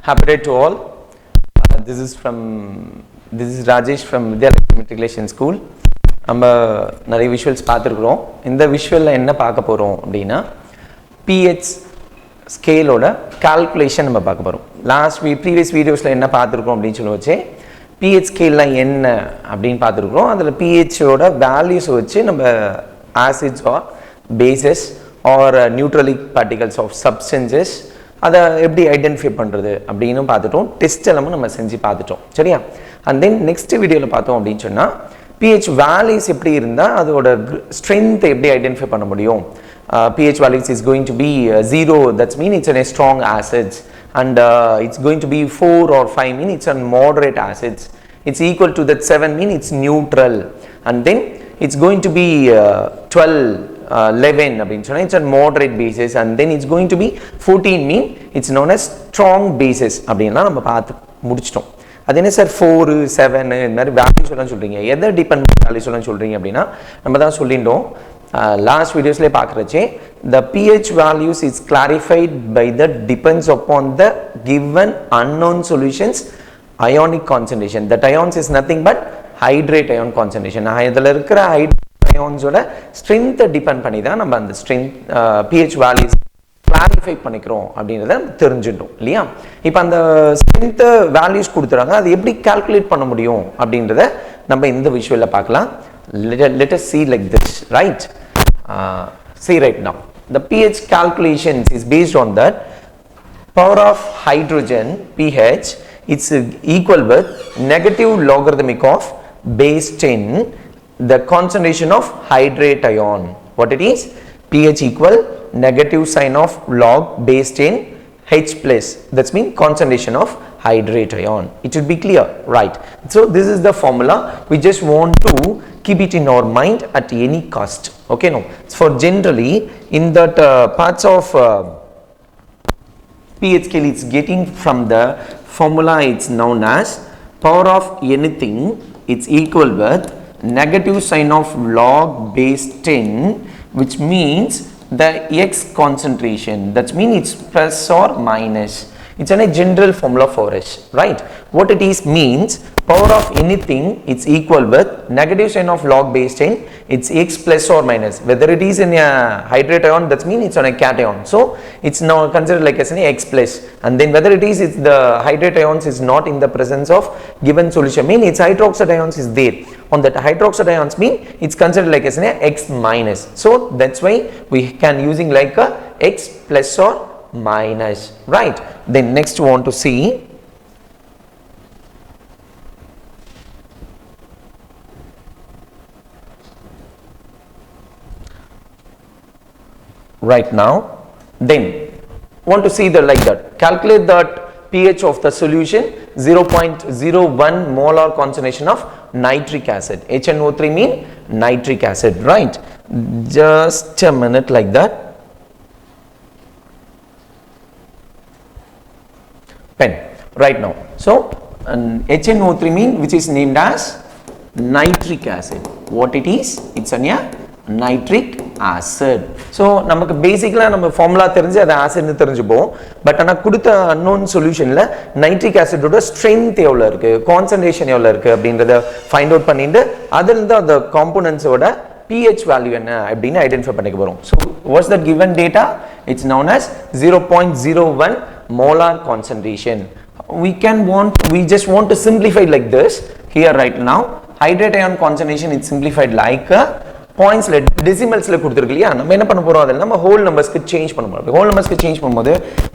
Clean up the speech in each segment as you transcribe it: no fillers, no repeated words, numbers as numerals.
Happy day to all. This is Rajesh from Vidyalakshmi Matriculation School. நம்ம நிறைய visuals பார்த்துருக்குறோம். இந்த விஷுவலில் என்ன பார்க்க போகிறோம் அப்படின்னா பிஹெச் ஸ்கேலோட கால்குலேஷன் நம்ம பார்க்க போகிறோம். ப்ரீவியஸ் வீடியோஸில் என்ன பார்த்துருக்கோம் அப்படின்னு சொல்லி வச்சு பிஹெச் ஸ்கேல்லாம் என்ன அப்படின்னு பார்த்துருக்குறோம். அதில் பிஹெச்சோட வேல்யூஸ் வச்சு நம்ம acids or bases or neutral particles of substances அதை எப்படி ஐடென்டிஃபை பண்ணுறது அப்படின்னு பார்த்துட்டோம். டெஸ்ட் எல்லாமே நம்ம செஞ்சு பார்த்துட்டோம், சரியா? அண்ட் தென் நெக்ஸ்ட் வீடியோவில் பார்த்தோம் அப்படின்னு சொன்னால் pH values எப்படி இருந்தால் அதோட ஸ்ட்ரென்த் எப்படி ஐடென்டிஃபை பண்ண முடியும். pH values is going to be 0, that means it's a strong acids, and it's going to be 4 or 5 mean it's a moderate acids. It's equal to that 7 mean it's neutral, and then it's going to be 12 11 அப்படின்னு சொன்னால் it's a moderate basis, and then it's going to be 14 mean it's known as strong basis அப்படின்லாம் நம்ம பார்த்து முடிச்சிட்டோம். அது என்ன sir 4 7 இந்த மாதிரி வேல்யூஸ் எல்லாம் சொல்கிறீங்க, எதை டிபெண்ட் வேல்யூஸ் எல்லாம் சொல்கிறீங்க அப்படின்னா நம்ம தான் சொல்லிட்டோம் last வீடியோஸ்லேயே பார்க்குறச்சே the pH values is clarified by the depends upon the given unknown solutions ionic concentration. That ions is nothing but hydrate ion concentration. இதில் இருக்கிற ionsோட ஸ்ட்ரென்த்தை டிபெண்ட் பண்ணி தான் நம்ம அந்த ஸ்ட்ரென்த் pH values கிளாரிஃபை பண்ணிக்கிறோம் அப்படின்றத தெரிஞ்சுட்டோம் இல்லையா? இப்போ அந்த ஸ்ட்ரென்த் வேல்யூஸ் கொடுத்துறாங்க, அது எப்படி கால்குலேட் பண்ண முடியும் அப்படின்றத நம்ம இந்த விஷுவலில் பார்க்கலாம். Let us see like this, right? See right now the pH calculations is based on that power of hydrogen pH, it's equal with negative logarithmic of base 10 the concentration of hydrate ion. What it is? pH equal negative sign of log base 10 H plus, that means concentration of hydrate ion. It should be clear, right? So this is the formula. We just want to keep it in our mind at any cost. Okay, no. For generally in that parts of pH scale, it's getting from the formula. It's known as power of anything. It's equal with negative sign of log base 10, which means the X concentration, that means it's plus or minus. It's a general formula for us, right? What it is means power of anything it's equal with negative sign of log base 10, it's X plus or minus. Whether it is in a hydrate ion, that means it's on a cation, so it's now considered like as an X plus. And then whether it is it's the hydrate ions is not in the presence of given solution, mean its hydroxide ions is there. On that hydroxide ions mean it's considered like as an X minus. So that's why we can using like a X plus or minus, right? Then next we want to see right now. Then want to see the like that, calculate that pH of the solution 0.01 molar concentration of nitric acid. HNO3 mean nitric acid, right? Just a minute like that. Pen right now. So HNO3 mean which is named as nitric acid. What it is? It's a nitric acid. So நமக்கு பேசிக்கலா நம்ம formula தெரிஞ்சு அது ஆசிட்னு தெரிஞ்சுப்போம். But ஆனா கொடுத்த unknown சொல்யூஷன்ல nitric ஆசிடோட strength எவ்வளவு இருக்கு, கான்சன்ட்ரேஷன் எவ்வளவு இருக்கு அப்படிங்கறத ஃபைண்ட் அவுட் பண்ணிட்டு அதில இருந்து அந்த காம்போனன்ட்ஸோட pH வேல்யூ என்ன அப்படினு ஐடென்டிஃபை பண்ணிக்க போறோம். So what's that given data? It's known as 0.01 molar concentration. We just want to simplify like this here right now. Hydrate ion concentration is simplified like பாயிண்ட்ஸ்ல டெசிமல்ஸ்ல கொடுத்திருக்கு இல்லையா? நம்ம என்ன பண்ண போறோம், அதெல்லாம் நம்ம ஹோல் நம்பர்ஸ்க்கு சேஞ்ச் பண்ண போறோம். ஹோல் நம்பர்ஸ்க்கு சேஞ்ச் பண்ணும்போது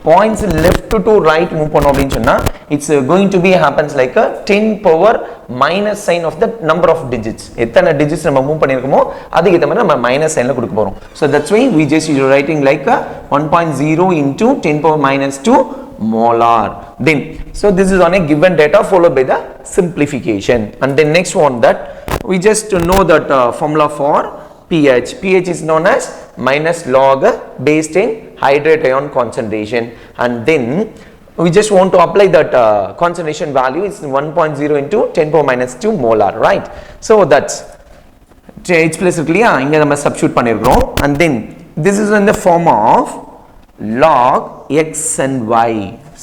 points left to right move பண்ணோம் அப்படின்னு சொன்னா it's going to be happens like 10 power minus sign of the number of digits. எத்தனை டிஜிட்ஸ் நம்ம மூவ் பண்ணிருக்கோமோ அதுக்கு ஏத்த மாதிரி நம்ம மைனஸ் சைன்ல கொடுக்க போறோம். So that's why we just writing like 1.0 into 10 power minus 2 molar. Then so this is on a given data followed by the simplification, and then next one that we just know that formula for pH. pH is known as minus log base 10 hydrate ion concentration, and then we just want to apply that concentration value is 1.0 into 10 power minus 2 molar, right? So that's H plus இருக்குலையா, இங்க நம்ம substitute பண்ணிருக்கோம். And then this is in the form of log x and y.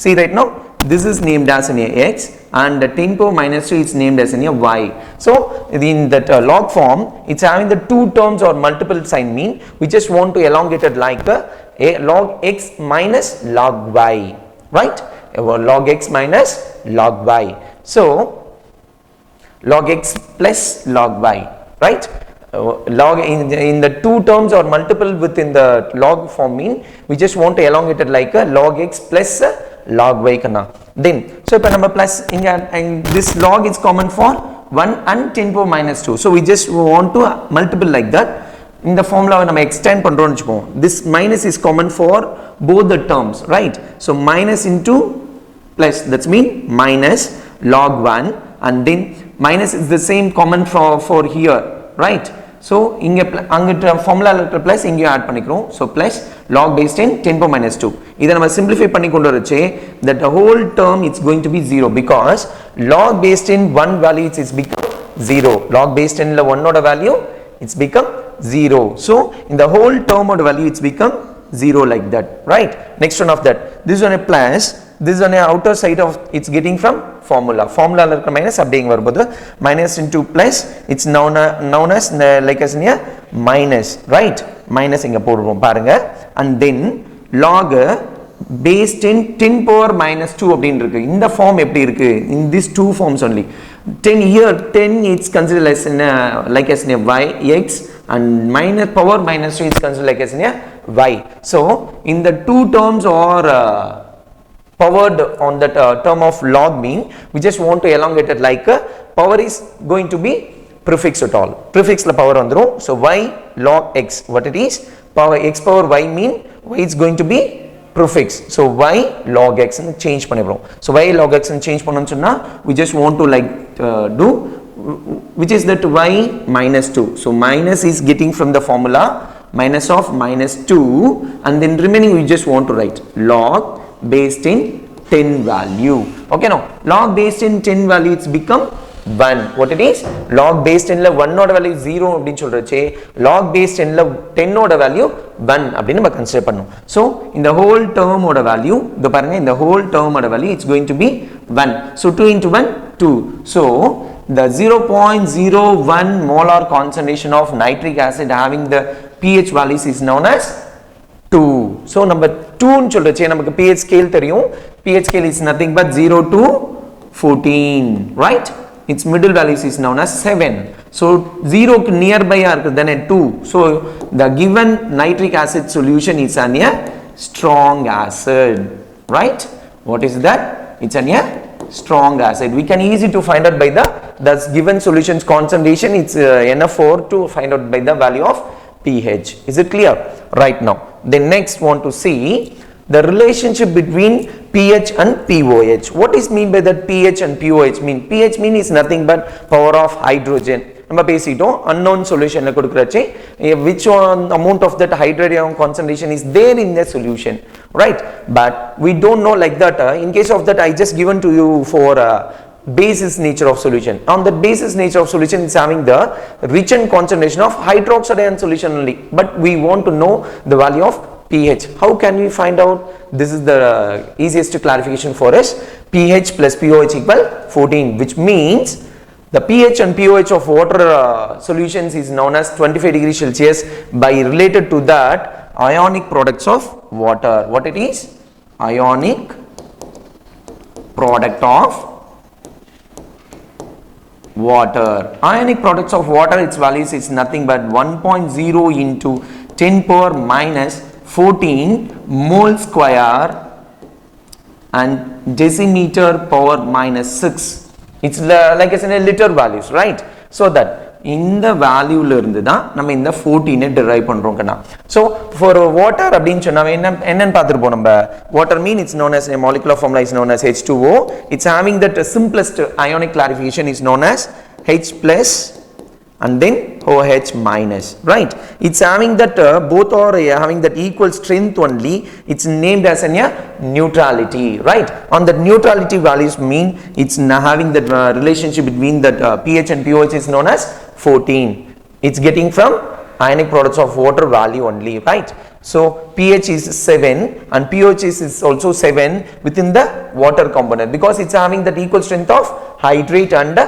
See right now this is named as an x, and the 10 power minus 2 is named as an y. So in that log form, it's having the two terms or multiple sign, mean we just want to elongate it like a log x minus log y, right? Log x minus log y. So log x plus log y, right? Log in the two terms or multiple within the log form, mean we just want to elongate it like a log x plus log y kana. Then so ipo number plus in this log is common for 1 and 10 power minus 2, so we just want to multiple like that. In the formula நம்ம extend பண்றோம்னு வெச்சுப்போம், this minus is common for both the terms, right? So minus into plus, that's mean minus log 1, and then minus is the same common for here, right? So இங்க அங்க formula letter plus இங்க add பண்ணிக்கிறோம். So plus log base 10 10 power minus 2. இத நம்ம simplify பண்ணி கொண்டு வரச்சே that the whole term it's going to be 0, because log base 10 one value it's become 0. Log base 10 la 1 oda value it's become 0. So in the whole term oda value it's become 0 like that, right? Next one of that, this one a plus, this is on the outer side of it's getting from formula la irukka minus அப்படிங்க வரும்போது minus into plus, it's known as like as near minus, right? Minus இங்க போடுறோம் பாருங்க. And then log base 10 10 power minus 2 அப்படினு இருக்கு. இந்த form எப்படி இருக்கு? In these two forms only. 10 here 10 it's considered as like as near y x, and minus power minus 2 is considered like as near y. So in the two terms or powered on that term of log, mean we just want to elongate it like power is going to be prefix at all, prefix la power vandrum. So y log x, what it is, power x power y, mean y is going to be prefix. So y log x and change பண்ணிரோம். So y log x and change பண்ணனும் சொன்னா we just want to like do which is that y minus 2. So minus is getting from the formula minus of minus 2, and then remaining we just want to write log base 10 value. Okay, now log base 10 value it's become 1. What it is, log base 10 la 1 oda value 0 அப்படினு சொல்றச்சே log base 10 la 10 oda value 1 அப்படினு நம்ம consider பண்ணோம். So in the whole term oda value இத பாருங்க, in the whole term oda value it's going to be 1. So 2 into 1 2. So the 0.01 molar concentration of nitric acid having the pH values is known as 2. So number 2 னு சொல்றச்சே நமக்கு pH scale தெரியும். pH scale is nothing but 0 to 14, right? Its middle values is known as 7. So 0 க்கு nearby இருக்குது than a 2. So the given nitric acid solution is a strong acid, right? What is that? It's a strong acid. We can easy to find out by the given solution's concentration, it's NF4 to find out by the value of pH. Is it clear? Right now. Then next want to see the relationship between pH and pOH. What is mean by that pH and pOH mean? pH mean is nothing but power of hydrogen. நம்ம பேசிட்டோம் unknown solution ல கொடுக்கறச்சே which one amount of that hydrogen concentration is there in the solution, right? But we don't know like that. In case of that I just given to you for basis nature of solution. On the basis nature of solution is having the Richen concentration of hydroxide ion solution only, but we want to know the value of pH. How can we find out? This is the easiest clarification for us. pH plus pOH equal 14, which means the pH and pOH of water solutions is known as 25 degrees Celsius by related to that ionic products of water. What it is? Ionic product of water. Ionic products of water, its values is nothing but 1.0 into 10 power minus 14 mole square and decimeter power minus 6. It's like as in a liter values, right? So that இந்த வேல்யூல இருந்து தான் நம்ம இந்த 14 derive பண்றோம் கண்ணா. So for water அப்படினு சொன்னா என்னன்னு பார்த்திருப்போம் நம்ம. Water mean it's known as a molecular formula is known as H2O. It's having that simplest ionic clarification is known as H plus and then OH minus, right? It's having that both are having that equal strength only. It's named as a neutrality, right? On the neutrality values mean it's having that relationship between that pH and pOH is known as 14. It's getting from ionic products of water value only, right? So pH is 7 and pOH is also 7 within the water component because it's having that equal strength of hydrate and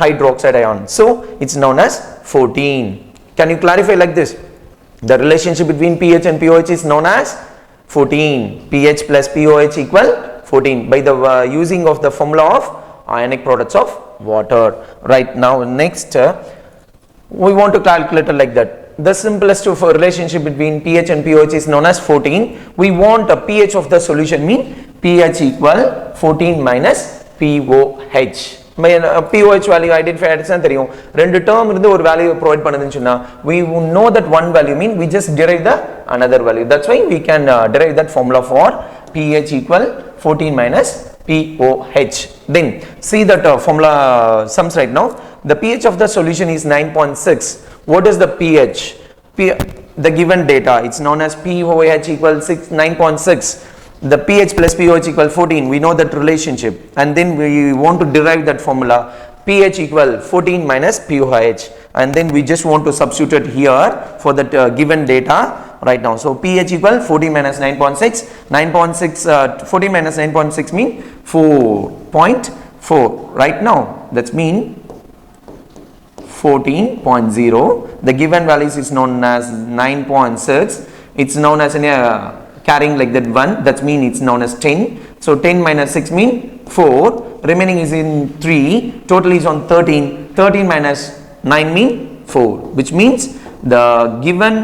hydroxide ion. So it's known as 14. Can you clarify like this? The relationship between pH and pOH is known as 14. pH plus pOH equal 14 by the using of the formula of ionic products of water. Right now, next we want to calculate it like that. The simplest of relationship between pH and pOH is known as 14. We want a pH of the solution mean pH equal 14 minus pOH. pOH value identify ஆயிடுச்சுனா தெரியும் ரெண்டு term இருந்து ஒரு value provide பண்ணுதுன்னு சொன்னா we know that one value mean we just derive the another value. That's why we can derive that formula for pH equal 14 minus pOH. Then see that formula sums right now. The pH of the solution is 9.6. What is the pH? The given data, it's known as pOH equal 9.6. The pH plus pOH equal 14. We know that relationship, and then we want to derive that formula pH equal 14 minus pOH, and then we just want to substitute it here for that given data right now. So pH equal 14 minus 9.6. 14 minus 9.6 mean 4.4 right now. That's mean 14.0. The given values is known as 9.6. It's known as carrying like that 1. That means it's known as 10. So 10 minus 6 mean 4. Remaining is in 3. Total is on 13. 13 minus 9 mean 4. Which means the given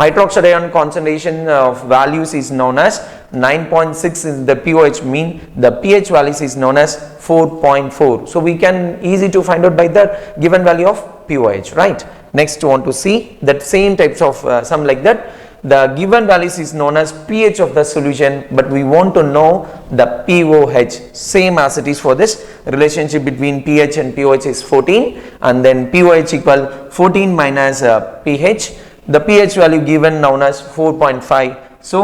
hydroxide ion concentration of values is known as 9.6 is the pOH mean the pH values is known as 4.4. So we can easy to find out by the given value of pOH, right? Next we want to see that same types of sum like that. The given values is known as pH of the solution, but we want to know the pOH same as it is for this relationship between pH and pOH is 14, and then pOH equal 14 minus pH. The pH value given known as 4.5. So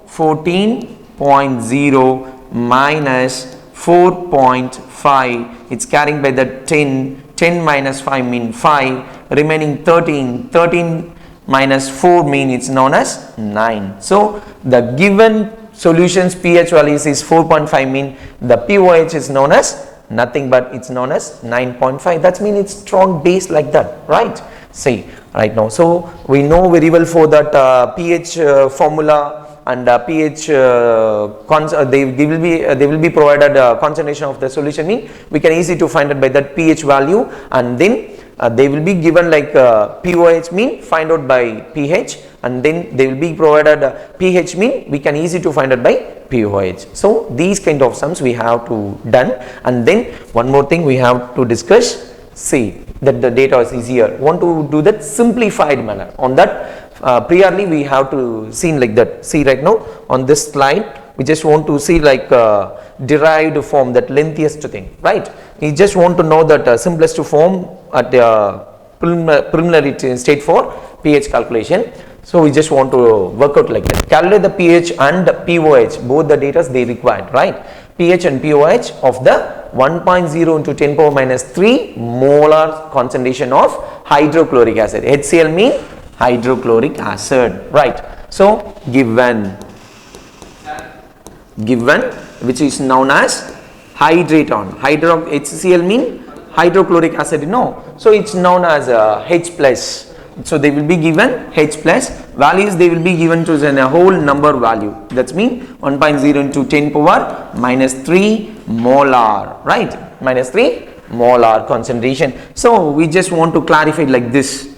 14.0 minus 4.5, it's carrying by the 10. 10 minus 5 mean 5. Remaining 13. 13 minus 4 mean it's known as 9. So the given solutions pH values is 4.5 mean the pOH is known as nothing but it's known as 9.5. That means it's strong base like that, right? See right now. So we know very well for that pH formula and pH they will be provided concentration of the solution mean we can easy to find it by that pH value, and then they will be given like pOH mean find out by pH, and then they will be provided pH mean we can easy to find out by pOH. So these kind of sums we have to done, and then one more thing we have to discuss. See that the data is easier. Want to do that simplified manner on that. Priorly we have to see like that. See right now on this slide we just want to see like derived form, that lengthiest thing, right? We just want to know that simplest form at the preliminary state for pH calculation. So we just want to work out like that. Calculate the pH and pOH, both the data they required, right? pH and pOH of the 1.0 into 10 power minus 3 molar concentration of hydrochloric acid. HCl mean hydrochloric acid, right? So given which is known as hydrate on HCl mean hydrochloric acid, you know, so it's known as H plus. So they will be given H plus values, they will be given to a whole number value. That's mean 1.0 into 10 power minus 3 molar, right? Minus 3 molar concentration. So we just want to clarify like this.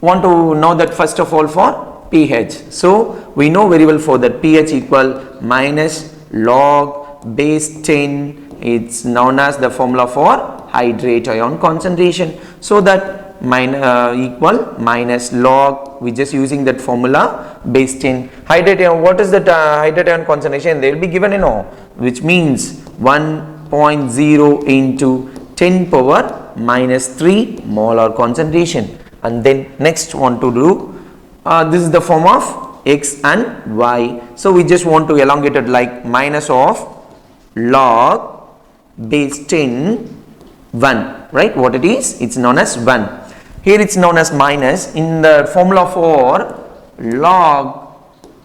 Want to know that first of all for pH. So we know very well for that pH equal minus log base 10. It's known as the formula for hydrate ion concentration. So that equal minus log, we just using that formula base 10. Hydrate ion, what is that hydrate ion concentration? They will be given, you know, which means 1.0 into 10 power minus 3 molar concentration. And then next want to do this is the form of x and y. So we just want to elongate it like minus of log base 10 1, right? What it is? It's known as 1. Here it's known as minus. In the formula for log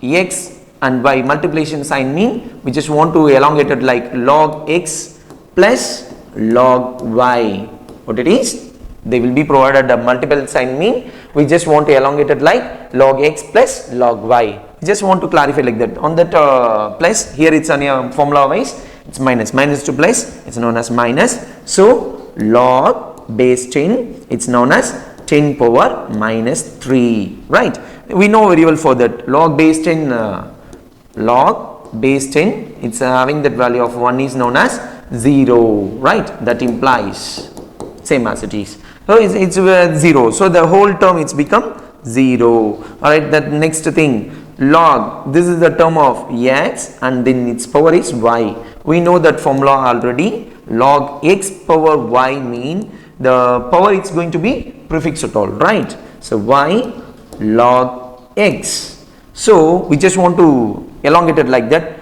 x and y, multiplication sign mean we just want to elongate it like log x plus log y. What it is? They will be provided a multiple sign mean we just want to elongate it like log x plus log y. Just want to clarify like that. On that plus, here it's on your formula wise, it's minus to plus, it's known as minus. So log base 10, it's known as 10 power minus 3, right? We know very well for that log base 10, it's having that value of 1 is known as 0, right? That implies same as it is. So it's 0. So the whole term it's become 0. Alright, that next thing, log, this is the term of x and then its power is y. We know that formula already. Log x power y mean the power is going to be prefix at all, right? So y log x. So we just want to elongate it like that.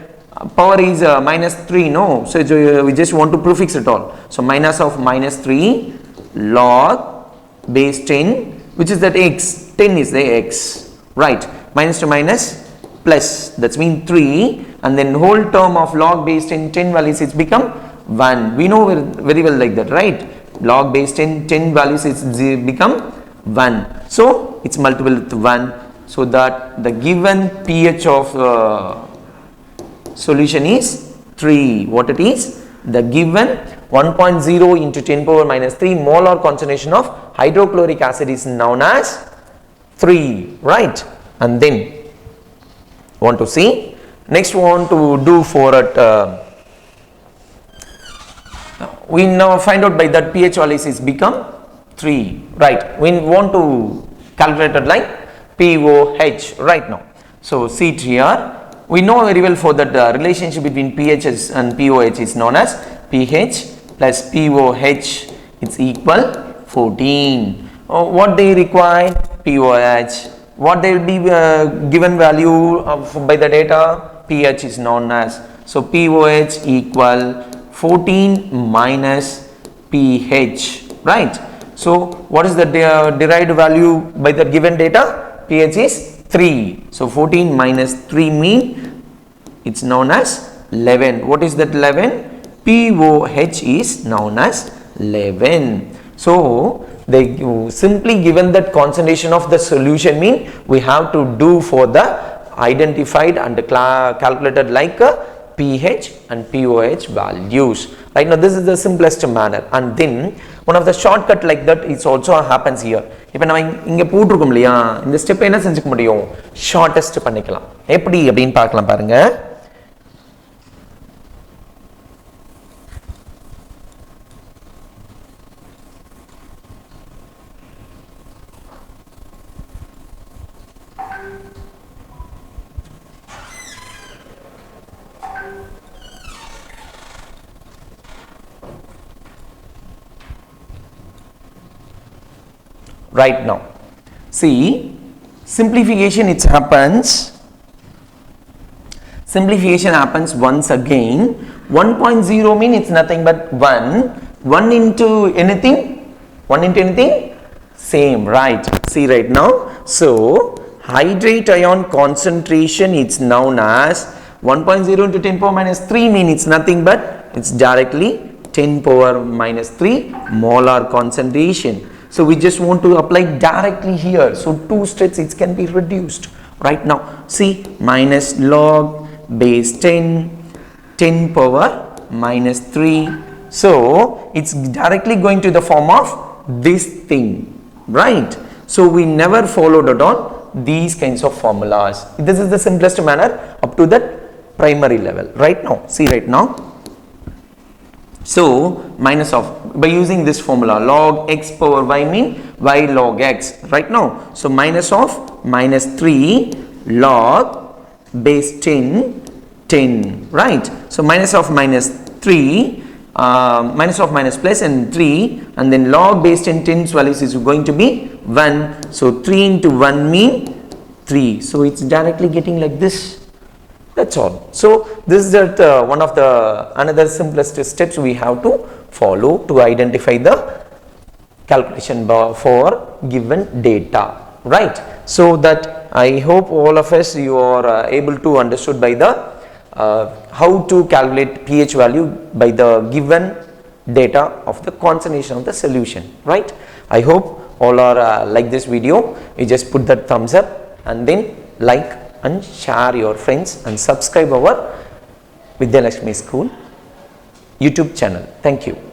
Power is minus 3, no? So we just want to prefix it all. So minus of minus 3 log base 10, which is that x, 10 is the x, right? Minus to minus plus, that's mean 3, and then whole term of log base 10 values it's become 1. We know very well like that, right? Log base 10 values it's become 1. So it's multiple with 1, so that the given pH of solution is 3. What it is? The given 1.0 into 10 power minus 3 molar concentration of hydrochloric acid is known as 3, right? And then want to see next want to do for it, we now find out by that pH values is become 3, right? We want to calculate it like pOH right now. So see it here, we know very well for that relationship between pHs and pOH is known as pH plus pOH, it's equal 14. What they require? pOH. What they will be given value of by the data? pH is known as. So pOH equal 14 minus pH, right? So what is the derived value by the given data? pH is 3. So 14 minus 3 mean it's known as 11. What is that 11? pOH is known as 11. So they simply given that concentration of the solution mean we have to do for the identified and calculated like pH and pOH values. Right now this is the simplest manner, and then one of the shortcut like that is also happens here. இப்போ நம்ம இங்க போட்டுருக்கோம் இல்லையா, இந்த step என்ன செஞ்சுக்க முடியும், shortest பண்ணிக்கலாம். எப்படி அப்படின்னு பார்க்கலாம் பாருங்க. Right now, see, simplification happens once again. 1.0 mean it's nothing but 1 into anything, same, right? See right now, so hydrate ion concentration it's known as 1.0 into 10 power minus 3 mean it's nothing but it's directly 10 power minus 3 molar concentration. So we just want to apply directly here. So 2 steps it can be reduced right now. See, minus log base 10 power minus 3. So it's directly going to the form of this thing, right? So we never followed at all these kinds of formulas. This is the simplest manner up to that primary level right now. See right now. So minus of, by using this formula log x power y mean y log x right now. So minus of minus 3 log base 10, right? So minus of minus 3, minus of minus plus and 3, and then log base 10's values is going to be 1. So 3 into 1 mean 3. So it's directly getting like this. That's all. So this is that one of the another simplest steps we have to follow to identify the calculation bar for given data, right? So that I hope all of us you are able to understood by the how to calculate pH value by the given data of the concentration of the solution, right? I hope all are like this video. You just put that thumbs up and then like and share your friends and subscribe our Vidya Lakshmi School YouTube channel. Thank you.